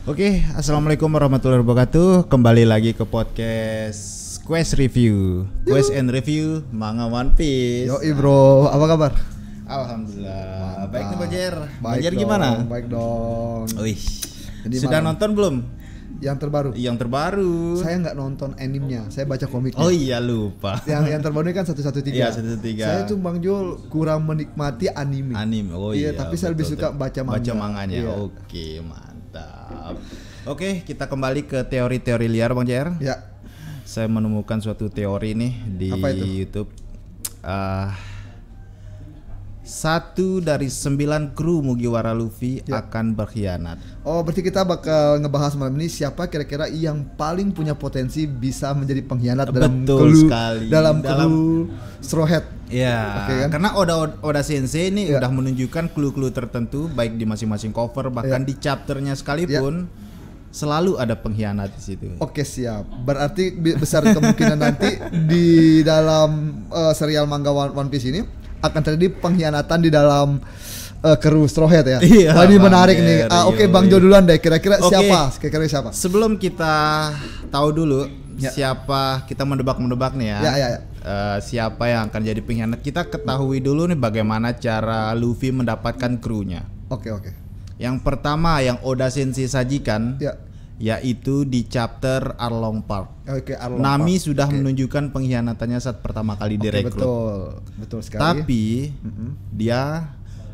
Oke, assalamualaikum warahmatullahi wabarakatuh. Kembali lagi ke podcast Quest Review, Quest and Review manga One Piece. Yoi bro, apa kabar? Alhamdulillah. Baik nih Banjer. Baik Banjer dong, gimana? Baik dong. Wih. Jadi Sudah malam. nonton belum? Yang terbaru. Yang terbaru. Saya nggak nonton animenya, saya baca komiknya. Oh iya lupa. Yang terbaru ini kan 113. Iya, 113. Saya tuh Bang Jul kurang menikmati anime. Anime. Oh iya. Tapi saya lebih suka baca manga. Baca manganya. Iya. Oke, mantap. Oke, kita kembali ke teori-teori liar Bang Jer. Ya. Saya menemukan suatu teori nih di Apa itu? YouTube. 1 dari 9 kru Mugiwara Luffy Ya. akan berkhianat. Oh, berarti kita bakal ngebahas malam ini siapa kira-kira yang paling punya potensi bisa menjadi pengkhianat dalam Betul kru sekali. dalam kru Straw Hat. Ya, Oke, kan? karena Oda Sensei ini Ya. udah menunjukkan clue-clue tertentu baik di masing-masing cover bahkan Ya. di chapternya sekalipun selalu ada pengkhianat di situ. Oke siap. Berarti besar kemungkinan nanti di dalam serial manga One Piece ini akan terjadi pengkhianatan di dalam kru Straw Hat ya. Iya, Wah, ini Bang menarik Jer, nih. Oke, yoi. Bang Jo duluan deh. Kira-kira Oke. siapa? Kira-kira siapa? Sebelum kita tahu dulu Ya. siapa, kita mendebak-mendebak nih ya. Ya. Siapa yang akan jadi pengkhianat? Kita ketahui dulu nih bagaimana cara Luffy mendapatkan krunya. Oke. Yang pertama yang Oda Sensei sajikan Ya. yaitu di chapter Arlong Park. Oke, Arlong Nami Park. sudah Oke. menunjukkan pengkhianatannya saat pertama kali Oke, direkrut. betul sekali. Tapi dia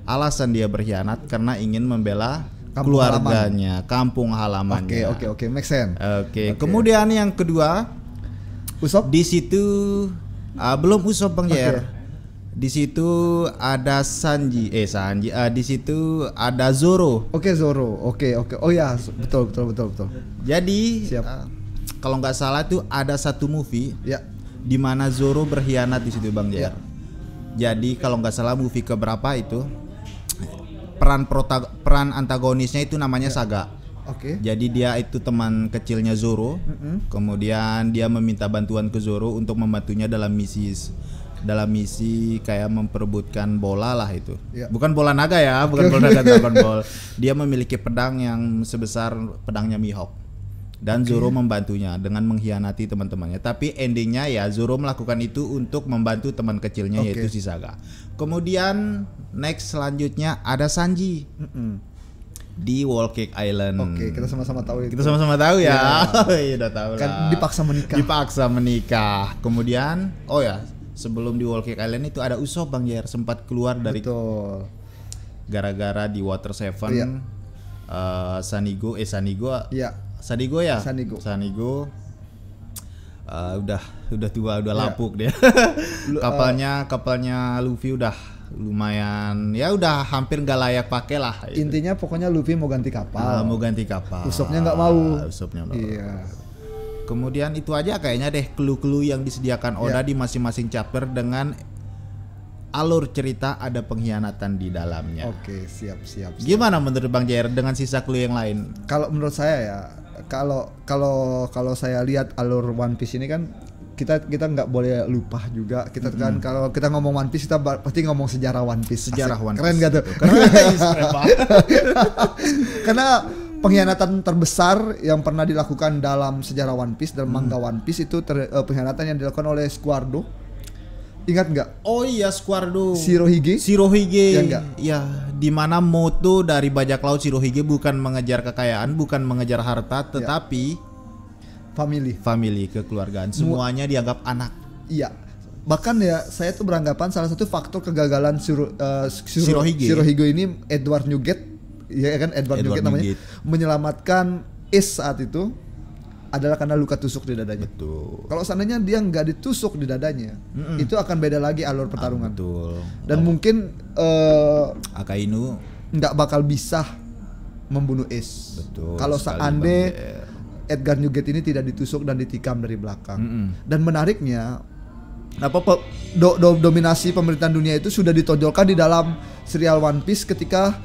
alasan dia berkhianat karena ingin membela Kampung keluarganya, kampung halamannya. Oke, make sense. Oke. Kemudian yang kedua, Usopp? di situ belum Usopp Bang Oke. Jer. Di situ ada Sanji. Di situ ada Zoro. Oke, Zoro. Oke. Oh ya, betul. Jadi Siap. kalau nggak salah tuh ada satu movie Ya. di mana Zoro berkhianat di situ Bang Jer. Ya. Jadi kalau nggak salah movie keberapa itu peran antagonisnya itu namanya Saga. Oke. Jadi dia itu teman kecilnya Zoro. Kemudian dia meminta bantuan ke Zoro untuk membantunya dalam misi kayak memperebutkan bola lah itu. Ya. Bukan bola naga ya, bukan bola naga Dragon Ball. Dia memiliki pedang yang sebesar pedangnya Mihawk. Dan Zoro membantunya dengan mengkhianati teman-temannya. Tapi endingnya ya Zoro melakukan itu untuk membantu teman kecilnya Oke. yaitu si Saga. Kemudian next selanjutnya ada Sanji di Wall Cake Island. Oke, kita sama-sama tahu itu. Kita sama-sama tahu ya. Ya. Iya, udah tahu lah. Kan dipaksa menikah. Kemudian sebelum di Wall Cake Island itu ada Usopp Bang Jer sempat keluar dari Betul. gara-gara di Water Seven. Iya. Sanigo Ya. Sanigo ya? Sanigo. Udah tua, udah Iya. lapuk dia. Kapalnya Luffy udah lumayan ya udah hampir nggak layak pakai lah. Intinya pokoknya Luffy mau ganti kapal. Mau ganti kapal. Usoppnya nggak mau. Usoppnya nggak mau. Iya. Kemudian itu aja kayaknya deh clue-clue yang disediakan Oda di masing-masing chapter dengan alur cerita ada pengkhianatan di dalamnya. Oke, siap. Gimana menurut Bang Jair dengan sisa clue yang lain? Kalau menurut saya ya, kalau saya lihat alur One Piece ini kan kita nggak boleh lupa juga kita kan kalau kita ngomong One Piece kita pasti ngomong sejarah One Piece. Sejarah Asik. One Keren Piece. gak tuh? Keren banget. Karena pengkhianatan terbesar yang pernah dilakukan dalam sejarah One Piece dalam manga One Piece itu pengkhianatan yang dilakukan oleh Squardo. Ingat nggak? Oh iya, Squardo. Shirohige. Ya Ya enggak? Ya, di mana moto dari bajak laut Shirohige bukan mengejar kekayaan, bukan mengejar harta, tetapi family, kekeluargaan. Semuanya dianggap anak. Iya. Bahkan ya saya tuh beranggapan salah satu faktor kegagalan Shirohige ini Edward Newgate, ya kan Edward Newgate namanya, Newgate. menyelamatkan Ace saat itu adalah karena luka tusuk di dadanya. Betul. Kalau seandainya dia nggak ditusuk di dadanya, itu akan beda lagi alur pertarungan. Betul. Dan mungkin Akainu. nggak bakal bisa membunuh Ace. Betul Kalau sekali, seandainya Bang Jer. Edgar Newgate ini tidak ditusuk dan ditikam dari belakang. Dan menariknya dominasi pemerintahan dunia itu sudah ditonjolkan di dalam serial One Piece ketika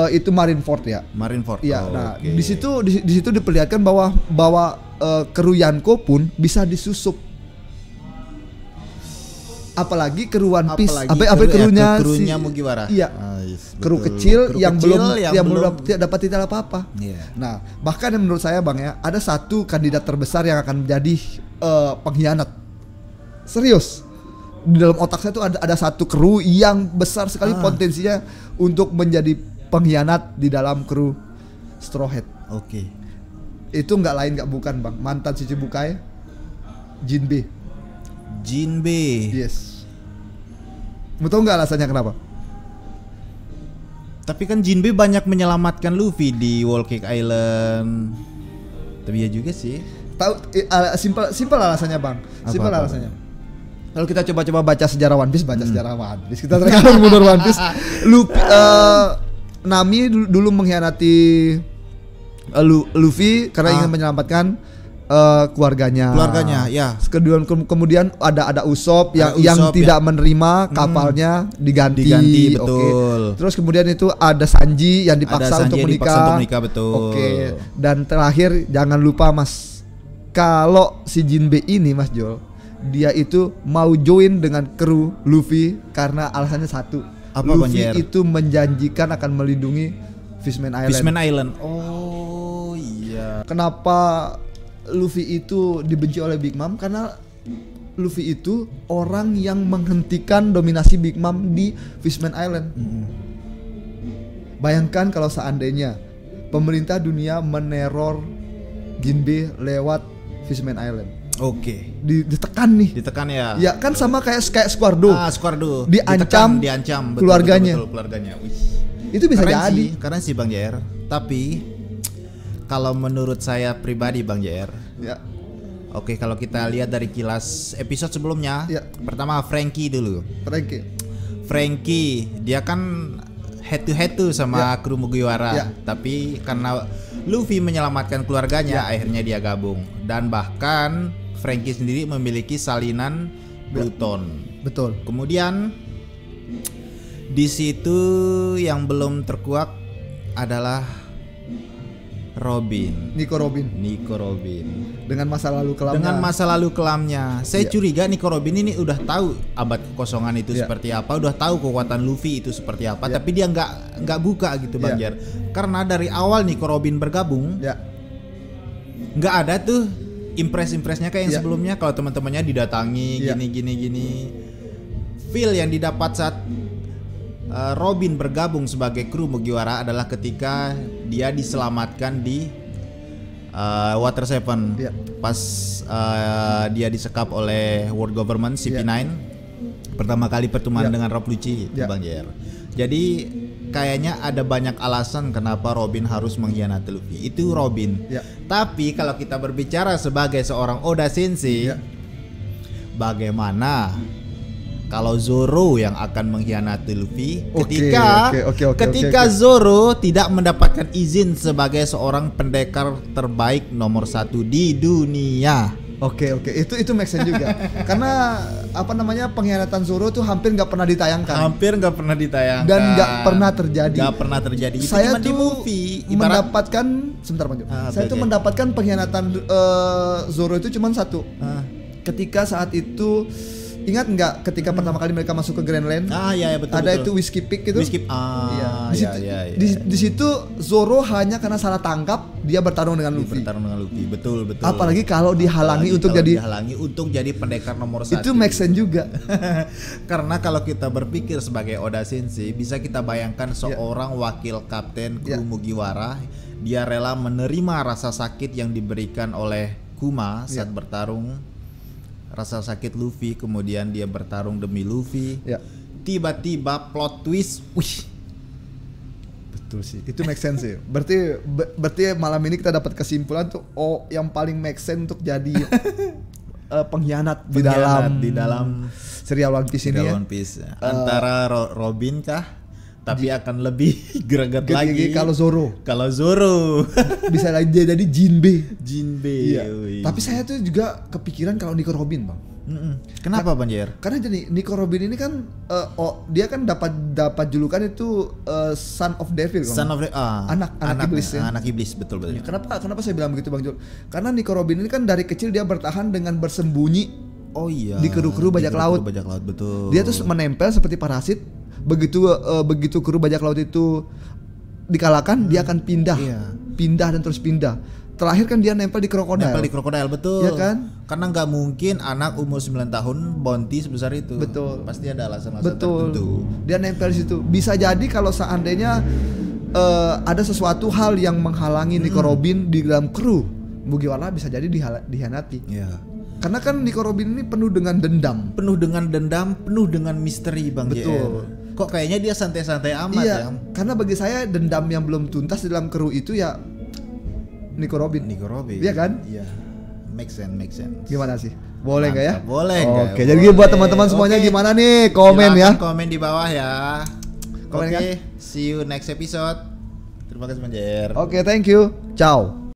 itu Marineford ya. Marineford. Iya, Oh, nah oke. di situ diperlihatkan bahwa kru Yonko pun bisa disusup. Apalagi kru One Piece, krunya Mugiwara. Iya. Ah, iya. Kru betul. kecil Kru yang kecil belum yang yang belum- belum dapat titel apa-apa. Iya. Nah, bahkan yang menurut saya Bang ya, ada satu kandidat terbesar yang akan menjadi pengkhianat. Serius. Di dalam otak saya tuh ada satu kru yang besar sekali potensinya untuk menjadi pengkhianat di dalam kru Straw Hat. Oke. Itu nggak lain nggak bukan Bang, mantan Shichibukai, Jinbe. Jinbe. Yes. Mau tahu nggak alasannya kenapa? Tapi kan Jinbe banyak menyelamatkan Luffy di Whole Cake Island. Tapi ya juga sih. Tahu simpel alasannya Bang. Simpel Apa? alasannya. Kalau kita coba-coba baca sejarah One Piece, sejarah One Piece. Kita terkadang mundur One Piece. Nami dulu mengkhianati Luffy karena ingin menyelamatkan keluarganya. Keluarganya, ya. Kemudian ada Usopp yang Usopp, tidak menerima kapalnya diganti. betul. Oke. Terus kemudian itu ada Sanji yang dipaksa Ada Sanji untuk yang menikah. dipaksa untuk menikah, betul. Oke. Dan terakhir jangan lupa Mas, kalau si Jinbe ini Mas Jol, dia itu mau join dengan kru Luffy karena alasannya satu. Apa, Luffy Banjer? itu menjanjikan akan melindungi Fishman Island. Fishman Island. Oh iya. Kenapa Luffy itu dibenci oleh Big Mom? Karena Luffy itu orang yang menghentikan dominasi Big Mom di Fishman Island. Bayangkan kalau seandainya pemerintah dunia meneror Jinbe lewat Fishman Island. Oke. Ditekan nih. Ditekan ya. Ya kan sama kayak Squardo. Squardo. Diancam Betul, keluarganya. Betul, keluarganya. Wih. Itu bisa jadi. Karena sih Bang JR. Tapi kalau menurut saya pribadi Bang JR, Ya. oke, kalau kita lihat dari kilas episode sebelumnya, Ya. pertama Frankie dulu. Frankie, dia kan head to head tuh sama kru Mugiwara, Ya. tapi karena Luffy menyelamatkan keluarganya, akhirnya dia gabung. Dan bahkan Frankie sendiri memiliki salinan Pluton. Betul. Kemudian di situ yang belum terkuak adalah Nico Robin Dengan masa lalu kelamnya. dengan masa lalu kelamnya. Saya Iya. curiga Nico Robin ini udah tahu abad kekosongan itu Iya. seperti apa, udah tahu kekuatan Luffy itu seperti apa, Iya. tapi dia nggak buka gitu Bang Iya. Jer. Karena dari awal Nico Robin bergabung, Ya. nggak ada tuh impresnya kayak yang Iya. sebelumnya, kalau teman-temannya didatangi Iya. gini. Feel yang didapat saat Robin bergabung sebagai kru Mugiwara adalah ketika dia diselamatkan di Water Seven. Iya. Pas dia disekap oleh World Government CP9, pertama kali pertemuan Iya. dengan Rob Lucci, Iya. Bang JR. Jadi kayaknya ada banyak alasan kenapa Robin harus mengkhianati Luffy. Itu Robin. Iya. Tapi kalau kita berbicara sebagai seorang Oda Sensei, Iya. bagaimana kalau Zoro yang akan mengkhianati Luffy Oke, ketika oke. Zoro tidak mendapatkan izin sebagai seorang pendekar terbaik nomor 1 di dunia. Oke, itu make sense juga. Karena apa namanya, pengkhianatan Zoro tuh hampir nggak pernah ditayangkan Hampir nggak pernah ditayangkan dan nggak pernah terjadi. Nggak pernah terjadi. Itu Saya cuma di tuh movie. Ibarat mendapatkan sebentar Bang Jo. Saya tuh oke. mendapatkan pengkhianatan Zoro itu cuma satu. Ketika saat itu, ingat nggak ketika pertama kali mereka masuk ke Grand Land? ya betul. Ada betul. itu Whiskey Peak gitu. Whiskey Iya. Di situ, iya. di situ Zoro hanya karena salah tangkap dia bertarung dengan Luffy. Bertarung dengan Luffy. Betul. Apalagi kalau dihalangi untuk kalau jadi dihalangi untuk jadi pendekar nomor 1. itu make sense juga. Karena kalau kita berpikir sebagai Oda Sensei, bisa kita bayangkan seorang wakil kapten kru Mugiwara, dia rela menerima rasa sakit yang diberikan oleh Kuma saat bertarung, rasa sakit Luffy, kemudian dia bertarung demi Luffy. Ya. Tiba-tiba plot twist, wih, Betul sih. Itu make sense sih. Berarti malam ini kita dapat kesimpulan tuh, yang paling make sense untuk jadi pengkhianat di dalam serial One Piece ini serial ya. One Piece. Antara Robin kah? Tapi akan lebih greget lagi Kalau Zoro bisa lagi jadi Jinbe. Jinbe. Iya. Tapi saya tuh juga kepikiran kalau Nico Robin, Bang. Kenapa Banjer? Karena jadi Nico Robin ini kan dia kan dapat julukan itu Son of Devil kan? Son of the anak iblis ya. Anak iblis, betul. Ya, kenapa saya bilang begitu Bang Jul? Karena Nico Robin ini kan dari kecil dia bertahan dengan bersembunyi Oh iya. di kru-kru bajak laut. Bajak laut, betul. Dia tuh menempel seperti parasit Begitu kru bajak laut itu dikalahkan, dia akan pindah. Iya. Pindah dan terus pindah. Terakhir kan dia nempel di krokodil. Nempel di krokodil, betul. Iya kan? Karena nggak mungkin anak umur 9 tahun bounty sebesar itu. Betul. Pasti ada alasan-alasan Betul. tertentu. Dia nempel di situ. Bisa jadi kalau seandainya ada sesuatu hal yang menghalangi Nico Robin di dalam kru, Mugiwara bisa jadi dihianati. Iya. Karena kan Nico Robin ini penuh dengan dendam. Penuh dengan dendam, penuh dengan misteri, Bang Betul. JR. Kok kayaknya dia santai-santai amat Iya, ya. karena bagi saya dendam yang belum tuntas di dalam kru itu ya Nico Robin. Nico Robin. Iya kan? Iya. Make sense. Gimana sih? Boleh nggak ya? Mantap, boleh nggak? Oke, jadi buat teman-teman semuanya Oke. gimana nih? Komen Silakan ya. komen di bawah ya. Komen Oke, kan? see you next episode. Terima kasih Bang JR. Oke, thank you. Ciao.